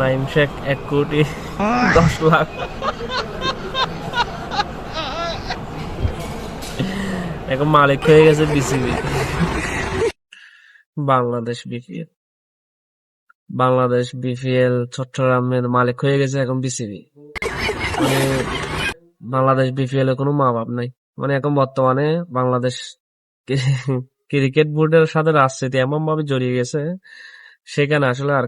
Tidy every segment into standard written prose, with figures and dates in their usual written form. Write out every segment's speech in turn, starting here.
নাইম শেখ 1,10,00,000 এখন মালিক হয়ে গেছে বিসিবি। বাংলাদেশ বিপিএল চট্টগ্রামের মালিক হয়ে গেছে এখন বিসিবি। মানে বাংলাদেশ বিপিএল এর কোনো মা বাপ নাই। মানে এখন বর্তমানে বাংলাদেশ ক্রিকেট বোর্ডের সাথে রাজনীতি এমন ভাবে জড়িয়ে গেছে, সেখানে আসলে আর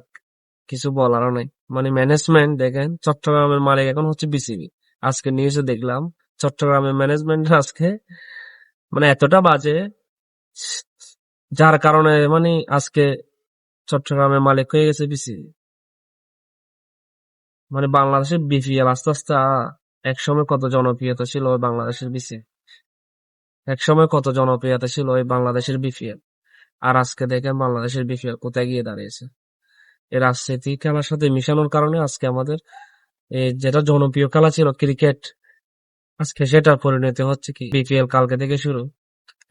কিছু বলারও নাই। মানে ম্যানেজমেন্ট দেখেন, চট্টগ্রামের মালিক এখন হচ্ছে বিসিবি। আজকে নিউজে দেখলাম চট্টগ্রামের ম্যানেজমেন্ট আজকে মানে এতটা বাজে, যার কারণে মানে আজকে চট্টগ্রামের মালিক হয়ে গেছে বিসিবি। মানে বাংলাদেশের বিপিএল আস্তে আস্তে একসময় কত জনপ্রিয়তা ছিল ওই বাংলাদেশের বিসিবি, একসময় কত জনপ্রিয়তা ছিল ওই বাংলাদেশের বিপিএল। আর আজকে দেখেন বাংলাদেশের বিপিএল কোথায় গিয়ে দাঁড়িয়েছে। এই রাজনীতি খেলার সাথে মিশানোর কারণে আজকে আমাদের যেটা জনপ্রিয় খেলা ছিল ক্রিকেট, আজকে সেটা পরিণতি হচ্ছে কি বিপিএল কালকে থেকে শুরু।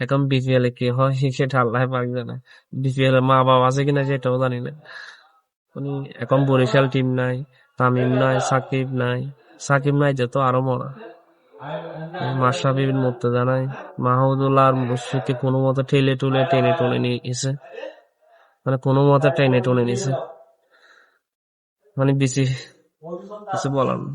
এখন বিপিএল এ কি হয় সেটা আল্লাহ পাক জানে। বিপিএল এর মা বাবা আছে কিনা সেটাও জানি না। মানে এখন বরিশাল টিম নাই, তামিম নাই, সাকিব নাই, যে তো আরো মরা। মাশরাফি বিন মুর্তজা নাই, মাহমুদুল্লাহ আর মুশফিককে কোনো মতে টেনে টুনে নিয়েছে। মানে কোনো মতে টেনে টুনে নিছে। মানে বেশি কিছু বলার না।